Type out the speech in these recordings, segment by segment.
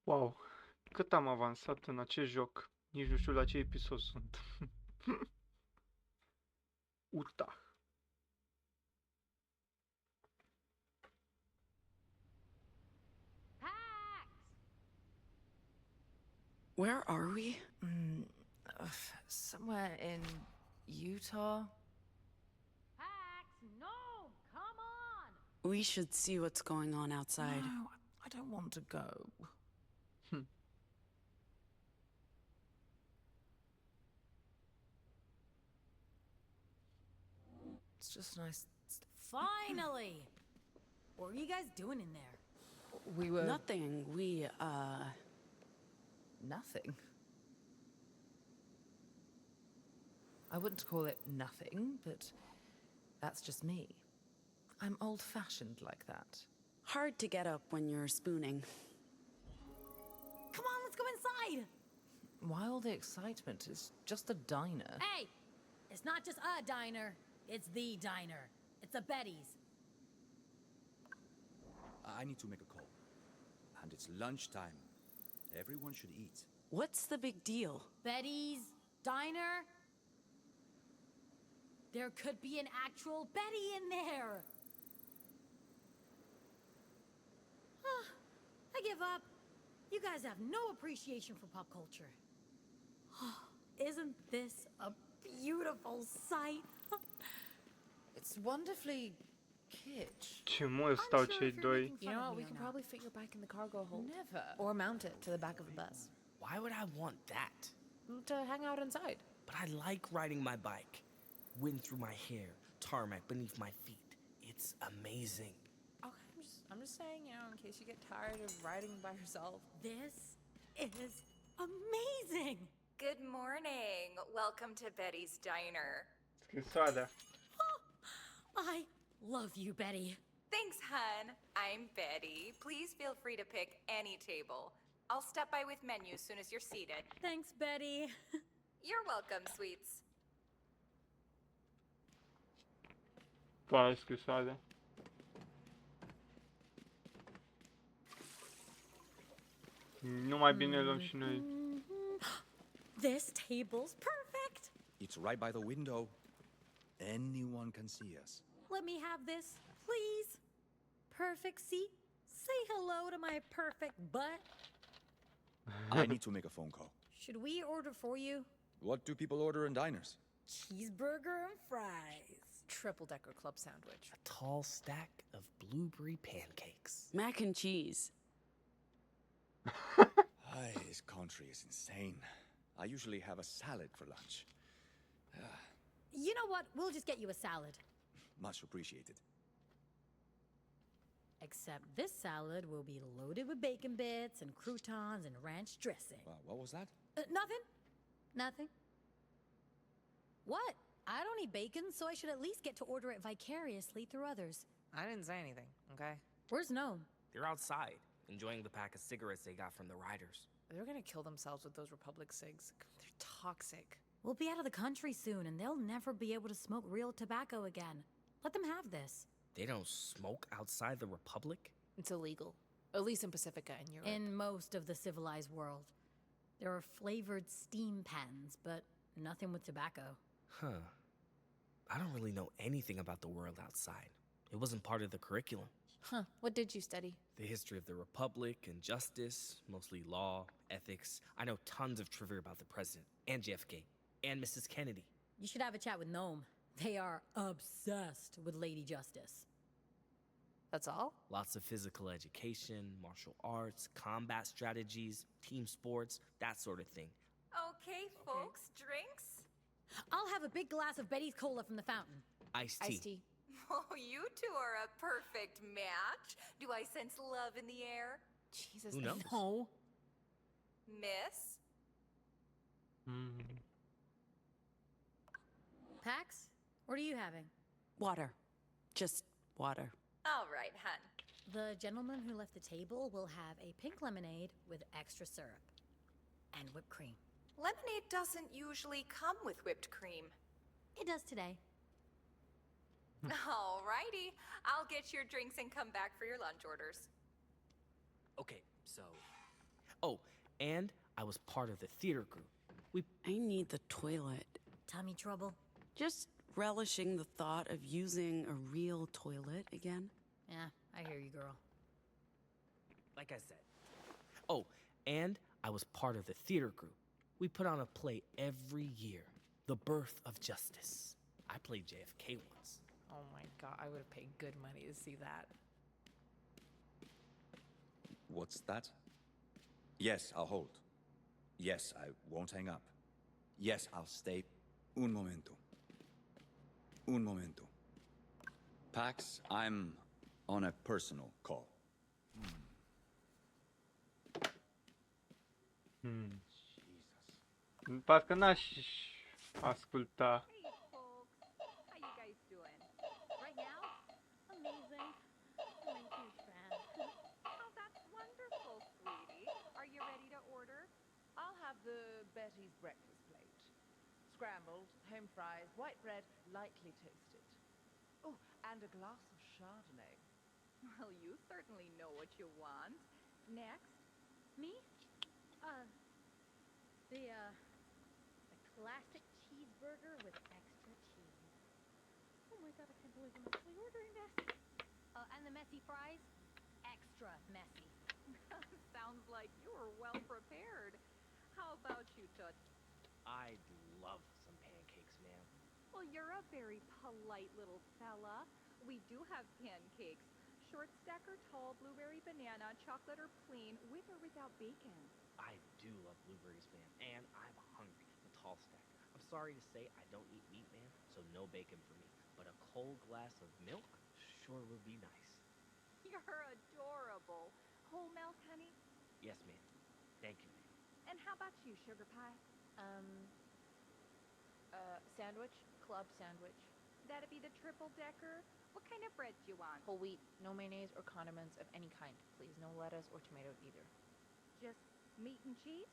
Wow, cât am avansat în acest joc? Nici nu știu la ce episod sunt. Uta. Where are we? Somewhere in Utah. Pax, no, come on! We should see what's going on outside. No, I don't want to go. It's just nice. Finally! What were you guys doing in there? We were Nothing. nothing. I wouldn't call it nothing, but that's just me. I'm old-fashioned like that. Hard to get up when you're spooning. Come on, let's go inside! Why all the excitement? It's just a diner. Hey! It's not just a diner, it's the diner. It's a Betty's. I need to make a call. And it's lunchtime. Everyone should eat. What's the big deal? Betty's diner? There could be an actual Betty in there! I give up. You guys have no appreciation for pop culture. Isn't this a beautiful sight? It's wonderfully kitsch. Ce mult stau cei doi. You know what? We can probably fit your bike in the cargo hold. Never. Or mount it to the back of the bus. Why would I want that? To hang out inside. But I like riding my bike. Wind through my hair, tarmac beneath my feet. It's amazing. Okay, I'm just saying, you know, in case you get tired of riding by yourself. This is amazing! Good morning. Welcome to Betty's Diner. Scrisoarea. I love you, Betty. Thanks, hun. I'm Betty. Please feel free to pick any table. I'll step by with menu soon as you're seated. Thanks, Betty. You're welcome, sweets. Pare scrisoarea. Nu mai bine luăm și noi. This table's perfect! It's right by the window. Anyone can see us. Let me have this, please. Perfect seat. Say hello to my perfect butt. I need to make a phone call. Should we order for you? What do people order in diners? Cheeseburger and fries. Triple-decker club sandwich. A tall stack of blueberry pancakes. Mac and cheese. This country is insane. I usually have a salad for lunch. You know what? We'll just get you a salad. Much appreciated. Except this salad will be loaded with bacon bits and croutons and ranch dressing. What was that? Nothing. Nothing. What? I don't eat bacon, so I should at least get to order it vicariously through others. I didn't say anything, okay? Where's Gnome? They're outside, enjoying the pack of cigarettes they got from the riders. They're gonna kill themselves with those Republic cigs. They're toxic. We'll be out of the country soon, and they'll never be able to smoke real tobacco again. Let them have this. They don't smoke outside the Republic? It's illegal. At least in Pacifica and Europe. In most of the civilized world. There are flavored steam pens, but nothing with tobacco. Huh. I don't really know anything about the world outside. It wasn't part of the curriculum. Huh, what did you study? The history of the Republic and justice, mostly law, ethics. I know tons of trivia about the president, and JFK, and Mrs. Kennedy. You should have a chat with Gnome. They are obsessed with Lady Justice. That's all? Lots of physical education, martial arts, combat strategies, team sports, that sort of thing. Okay, folks, drinks? I'll have a big glass of Betty's Cola from the fountain. Iced tea. Iced tea. Oh, you two are a perfect match. Do I sense love in the air? Jesus, Who knows? no. Miss? Pax, what are you having? Water. Just water. All right, hun. The gentleman who left the table will have a pink lemonade with extra syrup and whipped cream. Lemonade doesn't usually come with whipped cream. It does today. Alrighty. I'll get your drinks and come back for your lunch orders. Okay, so... Oh, and I was part of the theater group. I need the toilet. Tummy trouble? Just relishing the thought of using a real toilet again. Yeah, I hear you, girl. Like I said. Oh, and I was part of the theater group. We put on a play every year. The Birth of Justice. I played JFK once. Oh my god, I would have paid good money to see that. What's that? Yes, I'll hold. Yes, I won't hang up. Yes, I'll stay. Un momento. Un momento. Pax, I'm on a personal call. Parcă n-aș asculta. Hey, folks. How you guys doing? Right now? Amazing. I'm a huge fan. Oh, that's wonderful, sweetie. Are you ready to order? I'll have the Betty's breakfast plate. Scrambled, home fries, white bread, lightly toasted. Oh, and a glass of Chardonnay. Well, you certainly know what you want. Next. Me? The classic cheeseburger with extra cheese. Oh my god, I can't believe I'm actually ordering this. And the messy fries? Extra messy. Sounds like you were well prepared. How about you, Tut? I love some pancakes, ma'am. Well, you're a very polite little fella. We do have pancakes. Short stacker, tall, blueberry, banana, chocolate or plain, with or without bacon. I do love blueberries, ma'am, and I'm hungry. The tall stack. I'm sorry to say I don't eat meat, ma'am, so no bacon for me. But a cold glass of milk sure would be nice. You're adorable. Whole milk, honey? Yes, ma'am. Thank you, ma'am. And how about you, sugar pie? Sandwich? Club sandwich. That'd be the triple decker. What kind of bread do you want? Whole wheat, no mayonnaise or condiments of any kind, please. No lettuce or tomato either. Just meat and cheese?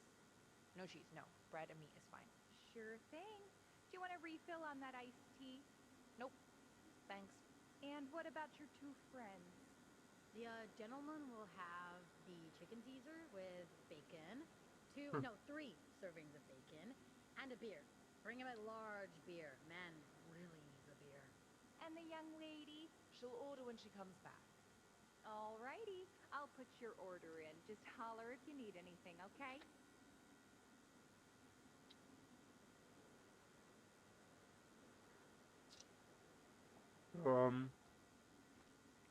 No cheese, no. Bread and meat is fine. Sure thing. Do you want a refill on that iced tea? Nope. Thanks. And what about your two friends? The gentleman will have the chicken Caesar with bacon. Three servings of bacon. And a beer. Bring him a large beer. Man really needs a beer. And the young lady? She'll order when she comes back. Alrighty. I'll put your order in. Just holler if you need anything, okay?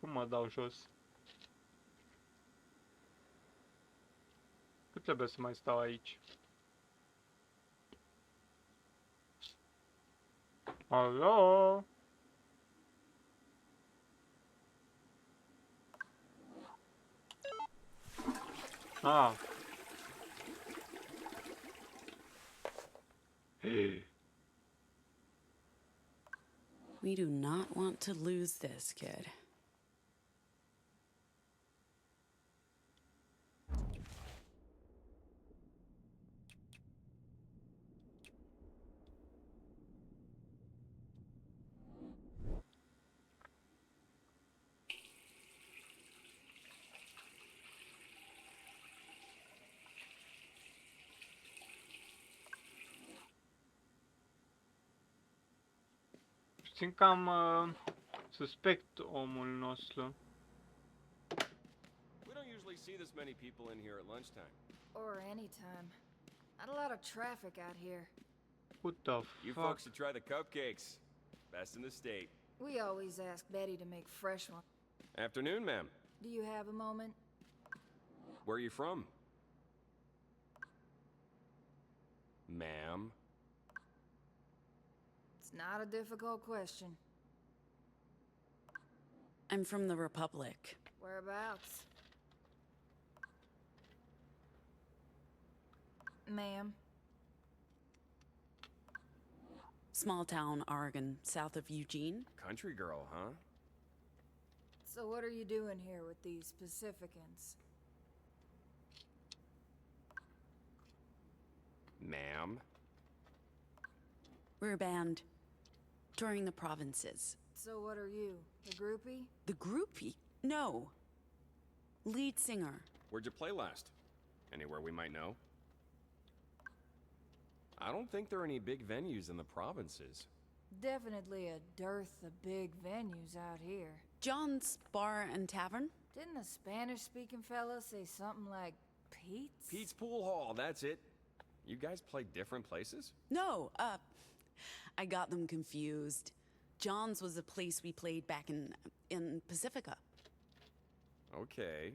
Cum mă dau jos? Cât trebuie să mai stau aici? Alo? Ah. We do not want to lose this, kid. Simt cam suspect omul nostru. We don't usually see this many people in here at lunchtime. Or anytime. Not a lot of traffic out here. What the You fuck? folks should try the cupcakes. Best in the state. We always ask Betty to make fresh one. Afternoon, ma'am. Do you have a moment? Where are you from? Ma'am. It's not a difficult question. I'm from the Republic. Whereabouts? Ma'am. Small town, Oregon, south of Eugene. Country girl, huh? So what are you doing here with these Pacificans? Ma'am. We're a band. Touring the provinces. So what are you, a groupie? The groupie? No. Lead singer. Where'd you play last? Anywhere we might know? I don't think there are any big venues in the provinces. Definitely a dearth of big venues out here. John's Bar and Tavern? Didn't the Spanish-speaking fella say something like Pete's? Pete's Pool Hall, that's it. You guys play different places? No, I got them confused. John's was a place we played back in Pacifica. Okay.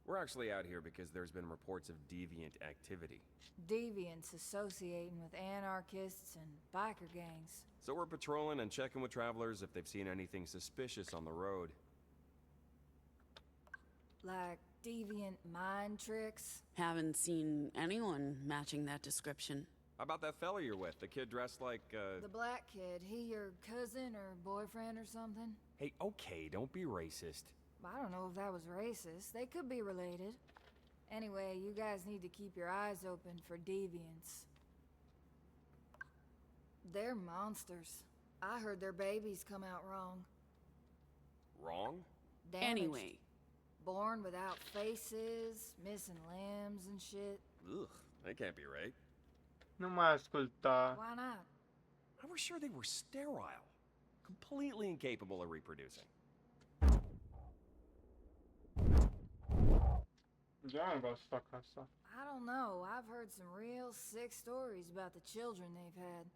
We're actually out here because there's been reports of deviant activity. Deviants associating with anarchists and biker gangs. So we're patrolling and checking with travelers if they've seen anything suspicious on the road. Like deviant mind tricks. Haven't seen anyone matching that description. How about that fella you're with? The kid dressed like, The black kid, he your cousin or boyfriend or something? Hey, okay, don't be racist. I don't know if that was racist. They could be related. Anyway, you guys need to keep your eyes open for deviants. They're monsters. I heard their babies come out wrong. Wrong? Damaged. Anyway. Born without faces, missing limbs and shit. Ugh, that can't be right. Nu mai asculta. Why not? I was sure they were sterile. Completely incapable of reproducing. John vreau să fac asta. I don't know. I've heard some real sick stories about the children they've had.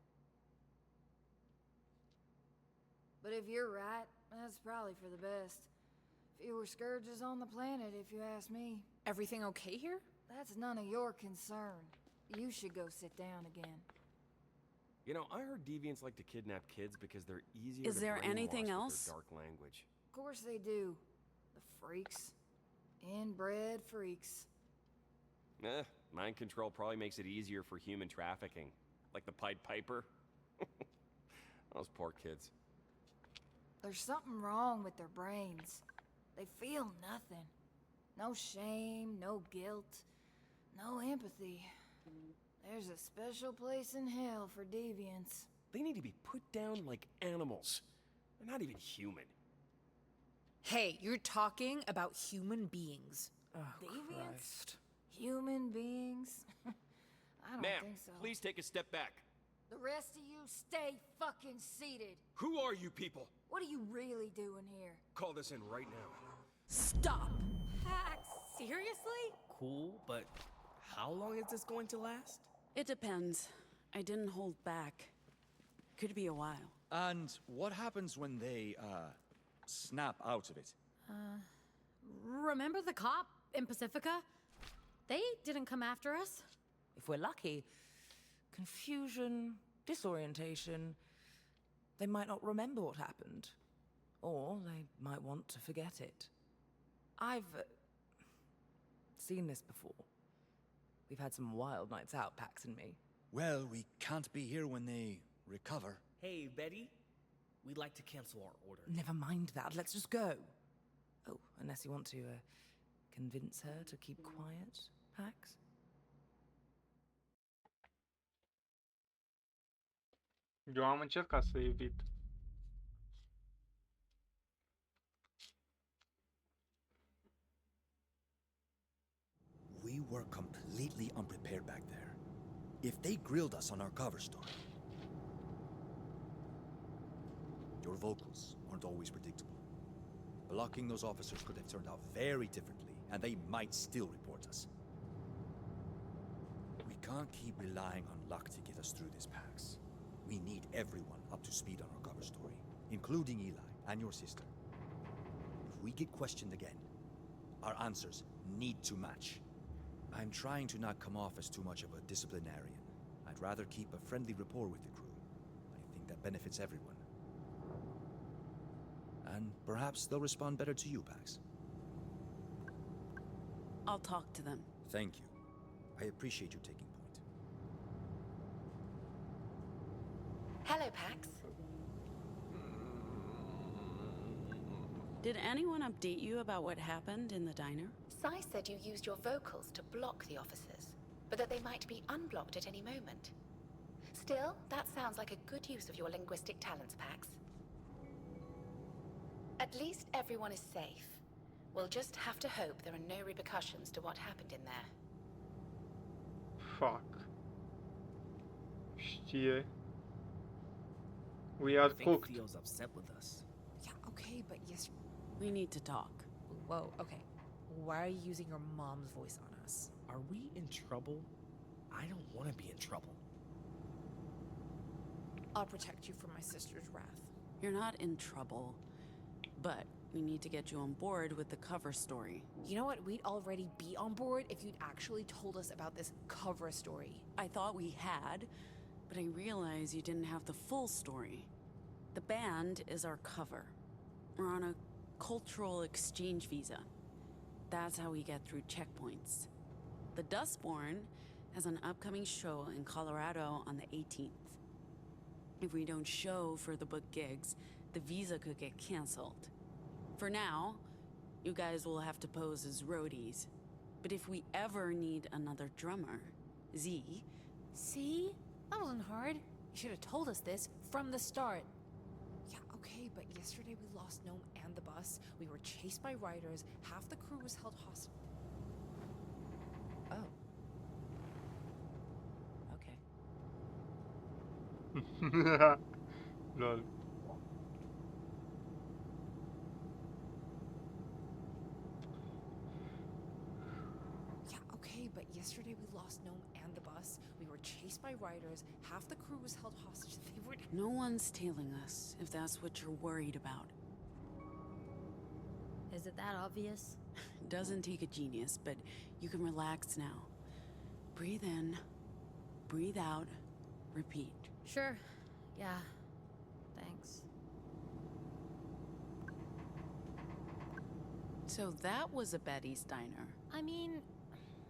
But if you're right, that's probably for the best. Fewer scourges on the planet, if you ask me. Everything okay here? That's none of your concern. You should go sit down again. You know, I heard deviants like to kidnap kids because they're easier Is to there brainwash anything with else? their dark language. Of course they do. The freaks. Inbred freaks. Mind control probably makes it easier for human trafficking. Like the Pied Piper. Those poor kids. There's something wrong with their brains. They feel nothing. No shame, no guilt, no empathy. There's a special place in hell for deviants. They need to be put down like animals. They're not even human. Hey, you're talking about human beings. Oh, Deviants? Christ. Human beings? I don't Ma'am, think so. please take a step back. The rest of you stay fucking seated. Who are you people? What are you really doing here? Call this in right now. Stop! Pax, seriously? Cool, but how long is this going to last? It depends. I didn't hold back. Could be a while. And what happens when they, snap out of it? Remember the cop in Pacifica? They didn't come after us. If we're lucky, confusion, disorientation, they might not remember what happened. Or they might want to forget it. I've seen this before. We've had some wild nights out, Pax and me. Well, we can't be here when they recover. Hey, Betty. We'd like to cancel our order. Never mind that, let's just go. Oh, unless you want to convince her to keep quiet, Pax? Eu am încercat să evit. We were completely unprepared back there. If they grilled us on our cover story... Your vocals aren't always predictable. Blocking those officers could have turned out very differently, and they might still report us. We can't keep relying on luck to get us through this, Pax. We need everyone up to speed on our cover story, including Eli and your sister. If we get questioned again, our answers need to match. I'm trying to not come off as too much of a disciplinarian. I'd rather keep a friendly rapport with the crew. I think that benefits everyone. And perhaps they'll respond better to you, Pax. I'll talk to them. Thank you. I appreciate you taking point. Hello, Pax. Did anyone update you about what happened in the diner? Sai said you used your vocals to block the officers, but that they might be unblocked at any moment. Still, that sounds like a good use of your linguistic talents, Pax. At least everyone is safe. We'll just have to hope there are no repercussions to what happened in there. Fuck. Știe. We are I think cooked. Theo's upset with us. Yeah, okay, but yes. We need to talk. Whoa, okay. Why are you using your mom's voice on us? Are we in trouble? I don't want to be in trouble. I'll protect you from my sister's wrath. You're not in trouble, but we need to get you on board with the cover story. You know what? We'd already be on board if you'd actually told us about this cover story. I thought we had, but I realized you didn't have the full story. The band is our cover. We're on a cultural exchange visa. That's how we get through checkpoints. The Dustborn has an upcoming show in Colorado on the 18th. If we don't show for the book gigs, the visa could get canceled. For now, you guys will have to pose as roadies. But if we ever need another drummer, Z... See? That wasn't hard. You should have told us this from the start. Yeah, okay, but yesterday we lost Gnome and the bus. We were chased by riders. Half the crew was held hostage. Oh. Okay. Lol. Yeah, okay, but yesterday we lost Gnome and the bus. We were chased by riders. Half the crew was held hostage. They were... No one's tailing us, if that's what you're worried about. Is it that obvious? Doesn't take a genius, but you can relax now. Breathe in, breathe out, repeat. Sure. Yeah. Thanks. So that was a Betty's diner. I mean,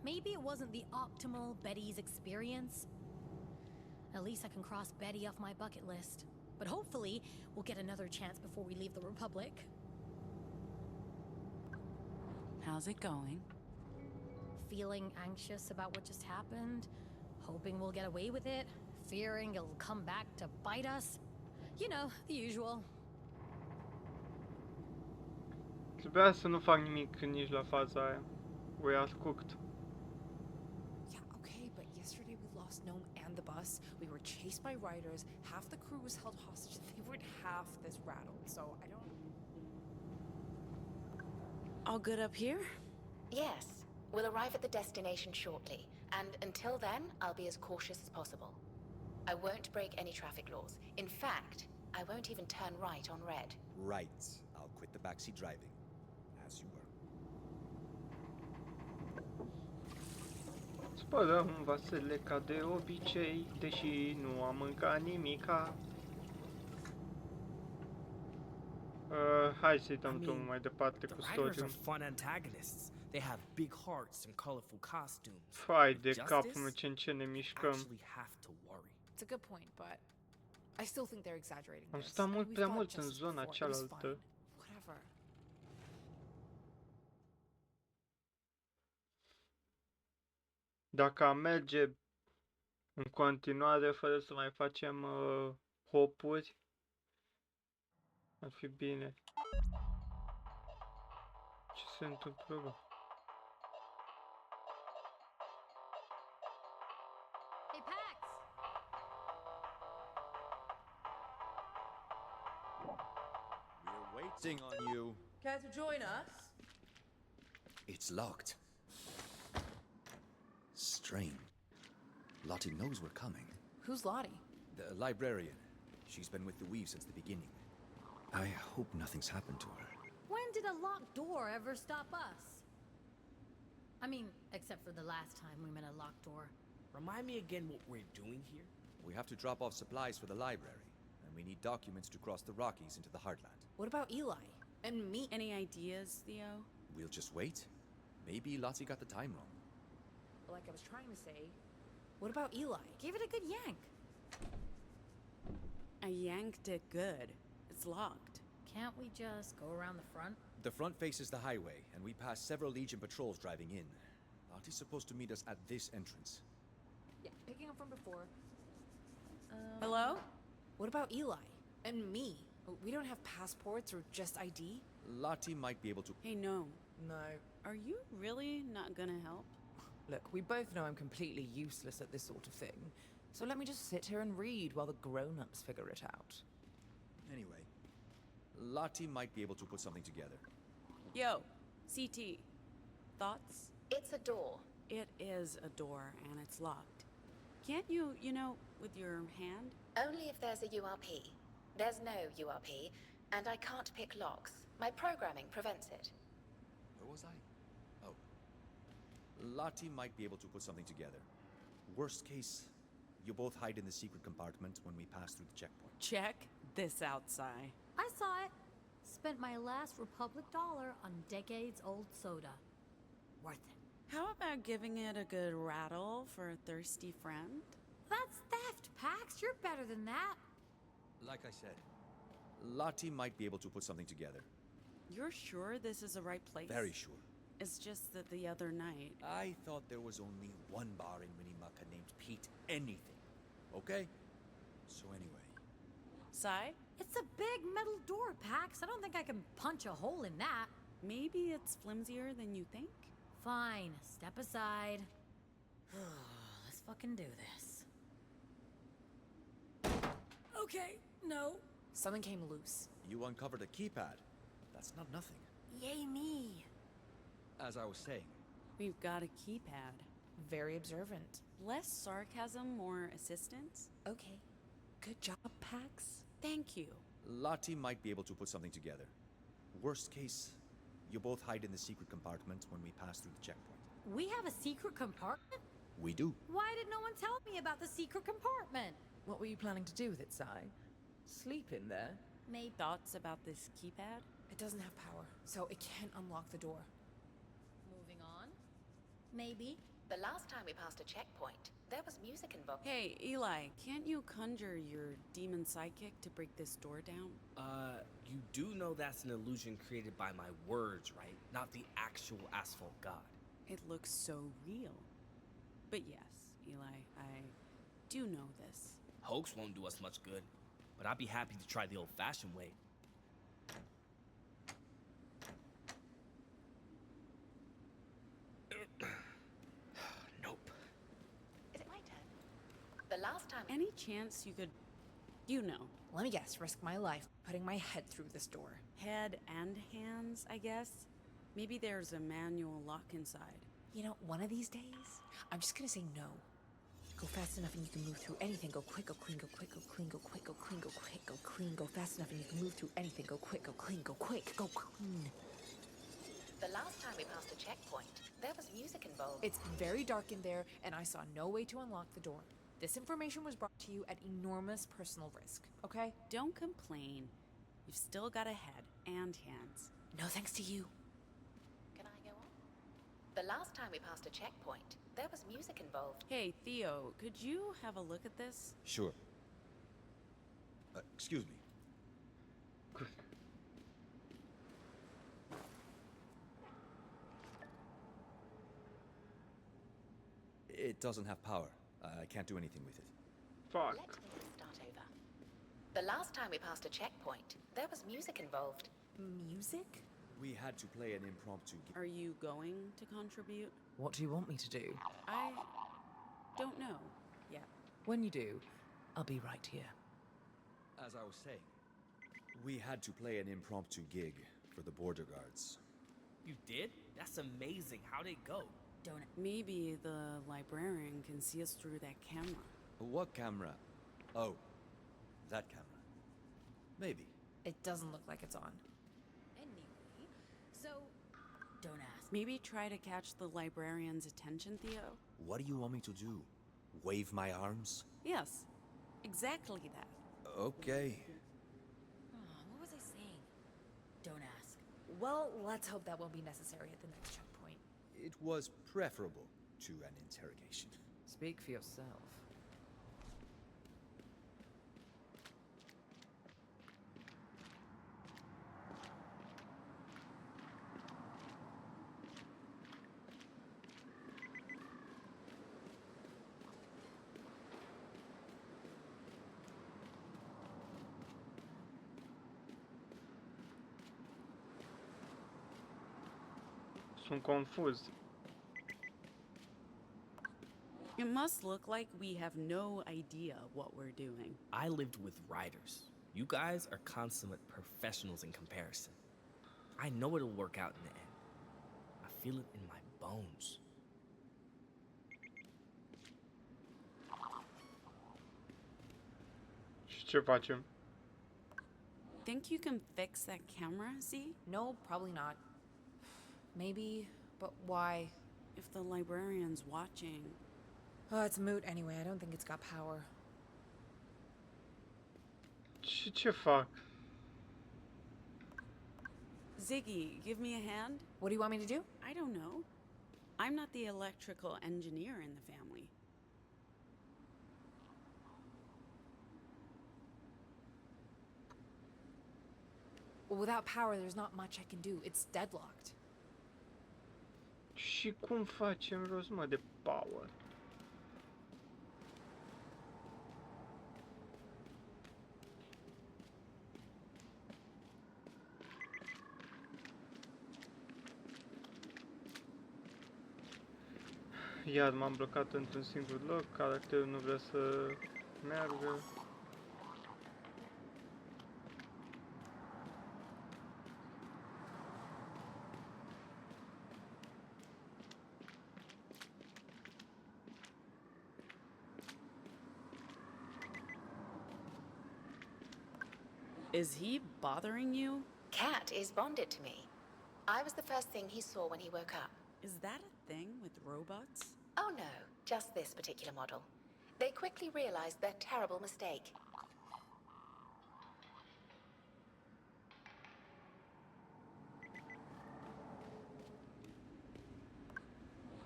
maybe it wasn't the optimal Betty's experience. At least I can cross Betty off my bucket list. But hopefully, we'll get another chance before we leave the Republic. How's it going? Feeling anxious about what just happened, hoping we'll get away with it, fearing it'll come back to bite us. You know, the usual. Trebuia să nu fac nimic nici la faza aia. We are cooked. Yeah, okay, but yesterday we lost Gnome and the bus. We were chased by riders. Half the crew was held hostage. They weren't half this rattled, so I don't... All good up here? Yes, we'll arrive at the destination shortly, and until then, I'll be as cautious as possible. I won't break any traffic laws. In fact, I won't even turn right on red. Right. I'll quit the backseat driving. As you were. Spălăm vasele ca de obicei, deși nu am mâncat nimica. Hai să-i dăm drumul mai departe The cu writers are storiul. fun antagonists. They have big hearts and colorful costumes. Fai With de capul meu Justice, ce ne mișcăm. actually have to worry. It's a good point, but I still think they're exaggerating Am this. stat I mean, mult we've prea got mult în justice zona before. It was cealaltă. fine. Whatever. Dacă am merge în continuare fără să mai facem hopuri, ar fi bine. Ce se întâmplă, bă? Hey, Pax! We're waiting on you. Care to join us? It's locked. Strange. Lottie knows we're coming. Who's Lottie? The librarian. She's been with the Weave since the beginning. I hope nothing's happened to her. When did a locked door ever stop us? I mean, except for the last time we met a locked door. Remind me again what we're doing here? We have to drop off supplies for the library, and we need documents to cross the Rockies into the Heartland. What about Eli? And me? Any ideas, Theo? We'll just wait. Maybe Lottie got the time wrong. Like I was trying to say, what about Eli? Give it a good yank. I yanked it good. It's locked. Can't we just go around the front? The front faces the highway, and we pass several Legion patrols driving in. Lottie's supposed to meet us at this entrance. Yeah, picking up from before. Hello? What about Eli? And me? We don't have passports or just ID? Lottie might be able to... Hey, no. No. Are you really not gonna help? Look, we both know I'm completely useless at this sort of thing, so let me just sit here and read while the grown-ups figure it out. Anyway, Lottie might be able to put something together. Yo, CT. Thoughts? It's a door. It is a door and it's locked. Can't you, with your hand? Only if there's a URP. There's no URP, and I can't pick locks. My programming prevents it. Where was I? Oh. Lottie might be able to put something together. Worst case, you both hide in the secret compartment when we pass through the checkpoint. Check this out, Sai. I saw it. Spent my last Republic dollar on decades-old soda. Worth it. How about giving it a good rattle for a thirsty friend? That's theft, Pax. You're better than that. Like I said, Lottie might be able to put something together. You're sure this is the right place? Very sure. It's just that the other night... I thought there was only one bar in Winnemucca named Pete Anything. Okay? So anyway... Sai? It's a big metal door, Pax. I don't think I can punch a hole in that. Maybe it's flimsier than you think? Fine. Step aside. Let's fucking do this. Okay, no. Something came loose. You uncovered a keypad. That's not nothing. Yay me. As I was saying, We've got a keypad. Very observant. Less sarcasm, more assistance? Okay. Good job, Pax. Thank you. Lottie might be able to put something together. Worst case, you both hide in the secret compartment when we pass through the checkpoint. We have a secret compartment? We do. Why did no one tell me about the secret compartment? What were you planning to do with it, Sai? Sleep in there? Maybe thoughts about this keypad? It doesn't have power, so it can't unlock the door. Moving on. Maybe. The last time we passed a checkpoint, there was music involved. Hey, Eli, can't you conjure your demon psychic to break this door down? You do know that's an illusion created by my words, right? Not the actual asphalt god. It looks so real. But yes, Eli, I do know this. Hoax won't do us much good, but I'd be happy to try the old-fashioned way. Nope. Is it my turn? The last time... Any chance you could, Let me guess, risk my life putting my head through this door. head and hands, I guess? Maybe there's a manual lock inside. You know, one of these days, I'm just gonna say no. Go fast enough and you can move through anything. Go quick, go clean, go quick, go clean, go quick, go clean, go quick, go clean. Go fast enough and you can move through anything. Go quick, go clean, go quick, go clean. The last time we passed a checkpoint, there was music involved. It's very dark in there, and I saw no way to unlock the door. This information was brought to you at enormous personal risk, okay? Don't complain. You've still got a head and hands. No thanks to you. Can I go on? The last time we passed a checkpoint, there was music involved. Hey, Theo, could you have a look at this? Sure. Excuse me. It doesn't have power. I can't do anything with it. Fuck. Let me start over. The last time we passed a checkpoint, there was music involved. Music? We had to play an impromptu Are you going to contribute? What do you want me to do? I don't know yet. When you do, I'll be right here. As I was saying, we had to play an impromptu gig for the border guards. You did? That's amazing. How'd it go? Don't. Maybe the librarian can see us through that camera. What camera? Oh, that camera. Maybe. It doesn't look like it's on. Anyway, so don't ask. Maybe try to catch the librarian's attention, Theo? What do you want me to do? Wave my arms? Yes, exactly that. Okay. What was I saying? Don't ask. Well, let's hope that won't be necessary at the next checkpoint. It was preferable to an interrogation. Speak for yourself. Sunt confuz. It must look like we have no idea what we're doing. I lived with riders. You guys are consummate professionals in comparison. I know it'll work out in the end. I feel it in my bones. Și ce facem? Think you can fix that camera, Z? No, probably not. Maybe, but why? If the librarian's watching. Oh, it's moot anyway. I don't think it's got power. Și ce fac? Ziggy, give me a hand? What do you want me to do? I don't know. I'm not the electrical engineer in the family. Well, without power, there's not much I can do. It's deadlocked. Și cum facem rost, mă, de power? Iar m-am blocat într-un singur loc, caracterul nu vrea să meargă. Is he bothering you? Cat is bonded to me. I was the first thing he saw when he woke up. Is that a thing with robots? Oh no, just this particular model. They quickly realized their terrible mistake.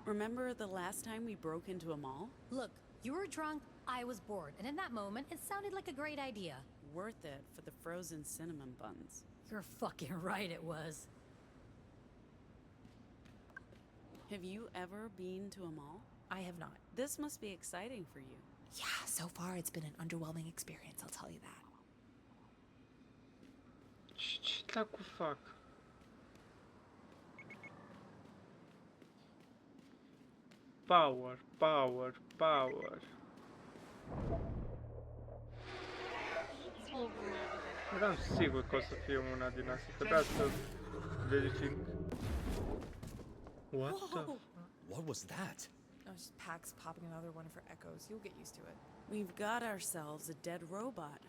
Remember the last time we broke into a mall? Look, you were drunk, I was bored, and in that moment, it sounded like a great idea. Worth it for the frozen cinnamon buns. You're fucking right, it was. Have you ever been to a mall? I have not. This must be exciting for you. Yeah, so far it's been an underwhelming experience, I'll tell you that. Și ce dracu fac? Power, power, power. Eram sigur că o să fie una din astea. Trebuia să verific. What the? What was that? Oh, it's just Pax popping another one of her echoes. You'll get used to it. We've got ourselves a dead robot.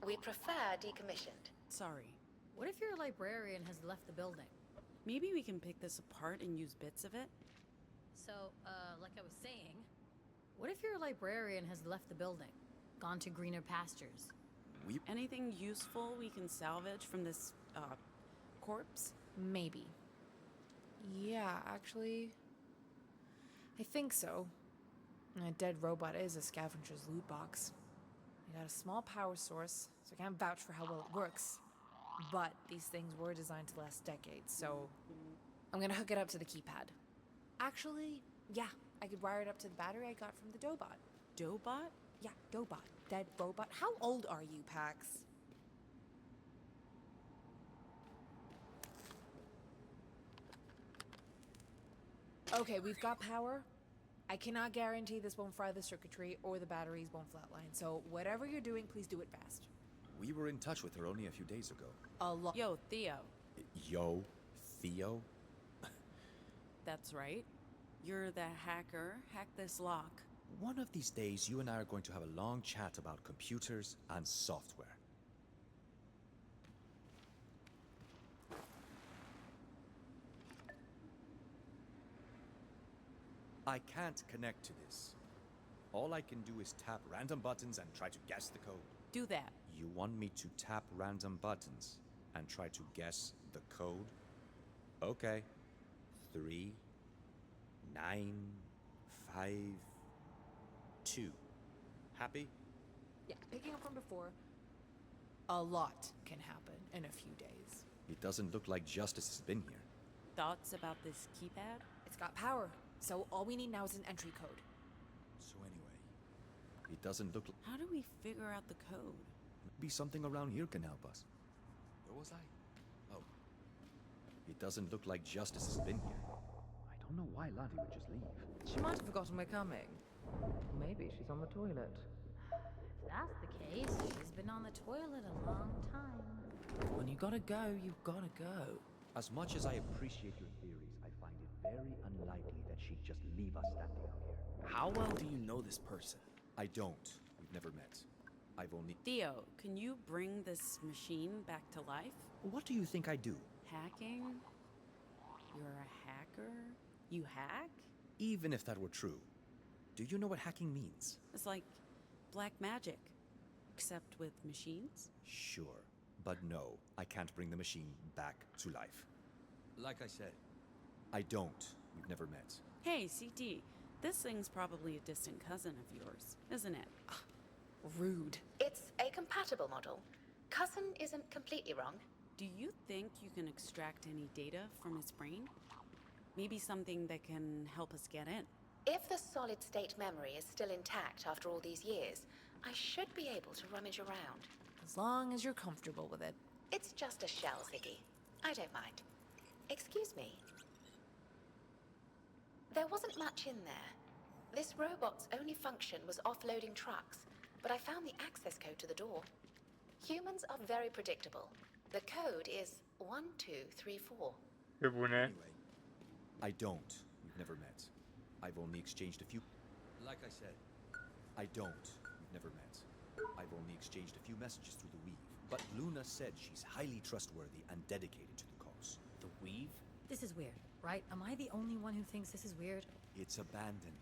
We prefer decommissioned. Sorry. What if your librarian has left the building? Maybe we can pick this apart and use bits of it? So, like I was saying, what if your librarian has left the building? Gone to greener pastures? Anything useful we can salvage from this, corpse? Maybe. Yeah, actually, I think so. A dead robot is a scavenger's loot box. We got a small power source, so I can't vouch for how well it works. But these things were designed to last decades, so I'm gonna hook it up to the keypad. Actually, yeah, I could wire it up to the battery I got from the Dobot. Dobot? Yeah, Dobot. Dead robot. How old are you, Pax? Okay, we've got power. I cannot guarantee this won't fry the circuitry or the batteries won't flatline, so whatever you're doing, please do it fast. We were in touch with her only a few days ago. A lot. Yo, Theo. Yo, Theo? That's right. You're the hacker. Hack this lock. One of these days, you and I are going to have a long chat about computers and software. I can't connect to this. All I can do is tap random buttons and try to guess the code. Do that. You want me to tap random buttons and try to guess the code? Okay. 3, 9, 5, 2. Happy? Yeah, picking up from before, a lot can happen in a few days. It doesn't look like Justice has been here. Thoughts about this keypad? It's got power, so all we need now is an entry code. So anyway, it doesn't look like... How do we figure out the code? Maybe something around here can help us. Where was I? Oh. It doesn't look like justice has been here. I don't know why Lottie would just leave. She might have forgotten we're coming. Maybe she's on the toilet. If that's the case, she's been on the toilet a long time. When you gotta go, you've gotta go. As much as I appreciate your theories, I find it very unlikely that she'd just leave us standing out here. How well do you know this person? I don't. We've never met. I've only... Theo, can you bring this machine back to life? What do you think I do? Hacking? You're a hacker? You hack? Even if that were true, do you know what hacking means? It's like black magic, except with machines? Sure, but no, I can't bring the machine back to life. Like I said, I don't. We've never met. Hey, CT, this thing's probably a distant cousin of yours, isn't it? Rude. It's a compatible model. Cousin isn't completely wrong. Do you think you can extract any data from its brain? Maybe something that can help us get in? If the solid-state memory is still intact after all these years, I should be able to rummage around. As long as you're comfortable with it. It's just a shell, Ziggy. I don't mind. Excuse me. There wasn't much in there. This robot's only function was offloading trucks, but I found the access code to the door. Humans are very predictable. The code is 1234. E bune. Anyway, I don't. We've never met. I've only exchanged a few... Like I said, I don't. We've never met. I've only exchanged a few messages through the Weave. But Luna said she's highly trustworthy and dedicated to the cause. The Weave? This is weird, right? Am I the only one who thinks this is weird? It's abandoned.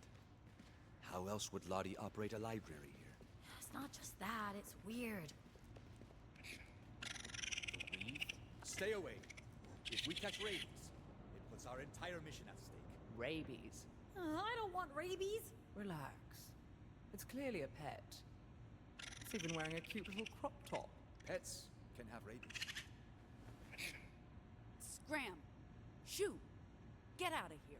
How else would Lottie operate a library here? It's not just that, it's weird. The Weave? Stay away. If we catch rabies, it puts our entire mission at stake. Rabies. I don't want rabies. Relax. It's clearly a pet. It's even wearing a cute little crop top. Pets can have rabies. Scram! Shoot! Get out of here!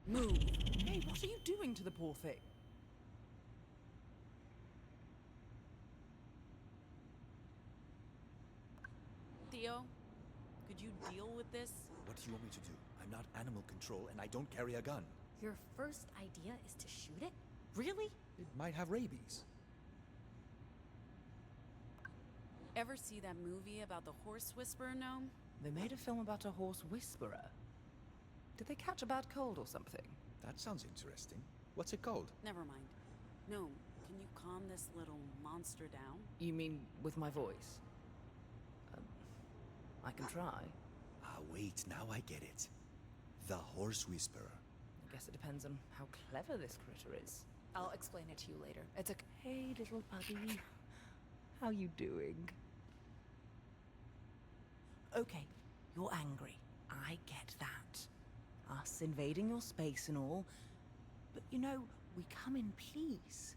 Move! Hey, what are you doing to the poor thing? Theo, could you deal with this? What do you want me to do? I'm not animal control and I don't carry a gun. Your first idea is to shoot it? Really? It might have rabies. Ever see that movie about the horse whisperer gnome? They made a film about a horse whisperer. Did they catch a bad cold or something? That sounds interesting. What's it called? Never mind. Gnome, can you calm this little monster down? You mean with my voice? I can try. Ah, wait, now I get it. The horse whisperer. I guess it depends on how clever this critter is. I'll explain it to you later. It's a... Hey, little buddy. How you doing? Okay, you're angry. I get that. Us invading your space and all. But you know, we come in peace.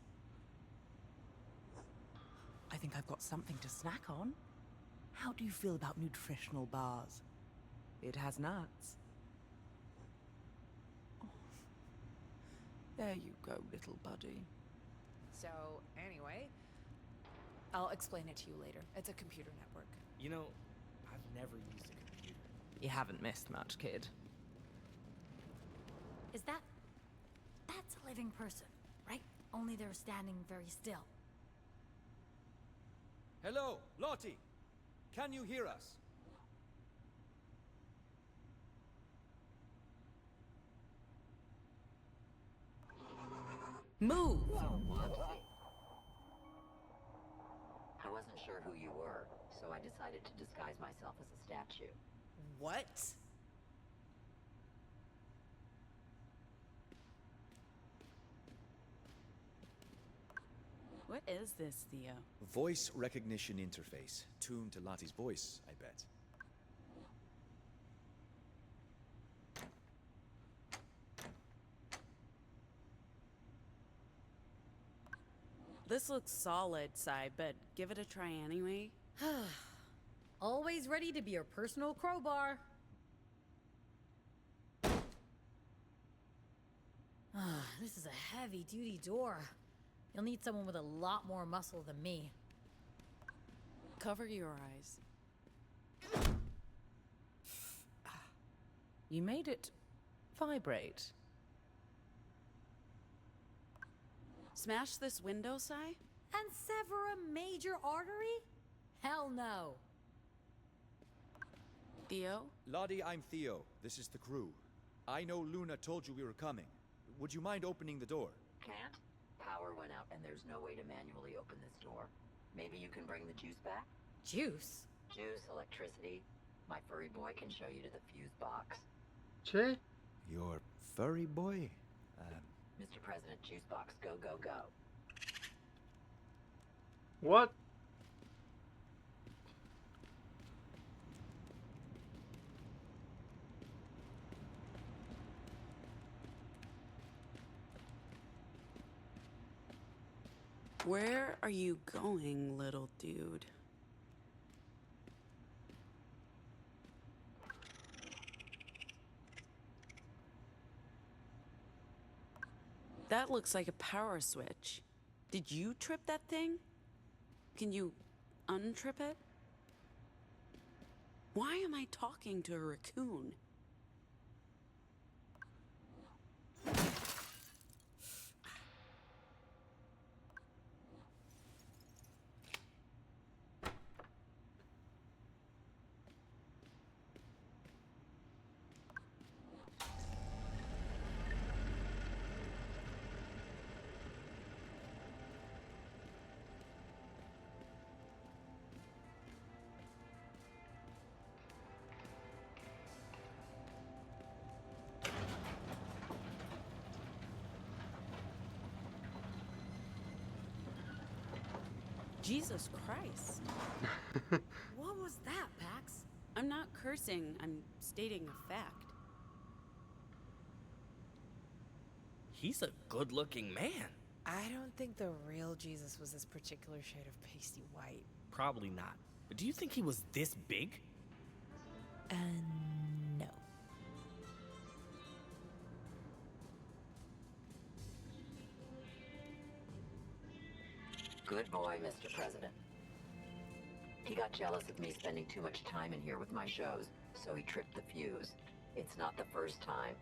I think I've got something to snack on. How do you feel about nutritional bars? It has nuts. Oh. There you go, little buddy. So, anyway, I'll explain it to you later. It's a computer network. You know, I've never used a computer. You haven't missed much, kid. Is that... That's a living person, right? Only they're standing very still. Hello, Lottie! Can you hear us? Move! I wasn't sure who you were, so I decided to disguise myself as a statue. What? What is this, Theo? Voice recognition interface. Tuned to Lottie's voice, I bet. This looks solid, Sai, but give it a try anyway. Always ready to be your personal crowbar. This is a heavy-duty door. You'll need someone with a lot more muscle than me. Cover your eyes. You made it vibrate. Smash this window, Sai? And sever a major artery? Hell no. Theo? Lottie, I'm Theo. This is the crew. I know Luna told you we were coming. Would you mind opening the door? Can't? Power went out and there's no way to manually open this door. Maybe you can bring the juice back? Juice? Juice, electricity. My furry boy can show you to the fuse box. Ce? Your furry boy? Mr. President, juice box, go, go, go. What? Where are you going, little dude? That looks like a power switch. Did you trip that thing? Can you untrip it? Why am I talking to a raccoon? Jesus Christ. What was that, Pax? I'm not cursing, I'm stating a fact. He's a good-looking man. I don't think the real Jesus was this particular shade of pasty white. Probably not. But do you think he was this big? No. Good boy, Mr. President. He got jealous of me spending too much time in here with my shows, so he tripped the fuse. It's not the first time.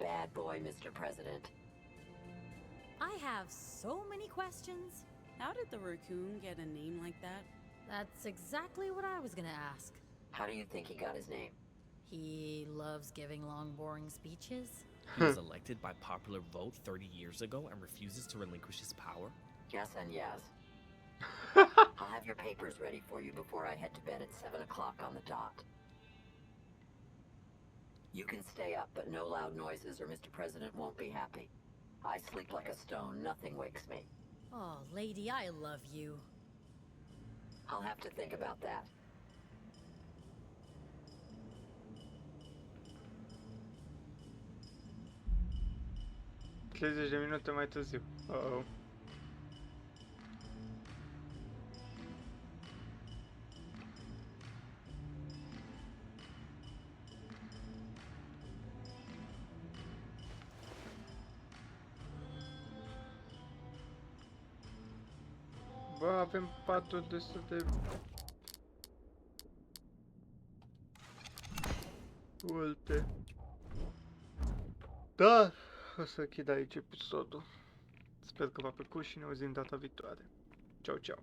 Bad boy, Mr. President. I have so many questions. How did the raccoon get a name like that? That's exactly what I was gonna ask. How do you think he got his name? He loves giving long, boring speeches. He was elected by popular vote 30 years ago and refuses to relinquish his power? Yes and yes. I'll have your papers ready for you before I head to bed at 7 o'clock on the dot. You can stay up, but no loud noises or Mr. President won't be happy. I sleep like a stone. Nothing wakes me. Oh, lady, I love you. I'll have to think about that. 30 de minute mai târziu. Uh-oh. Bă, avem paturi destul de multe. Da, o să închid aici episodul. Sper că v-a plăcut și ne auzim data viitoare. Ciao, ciao.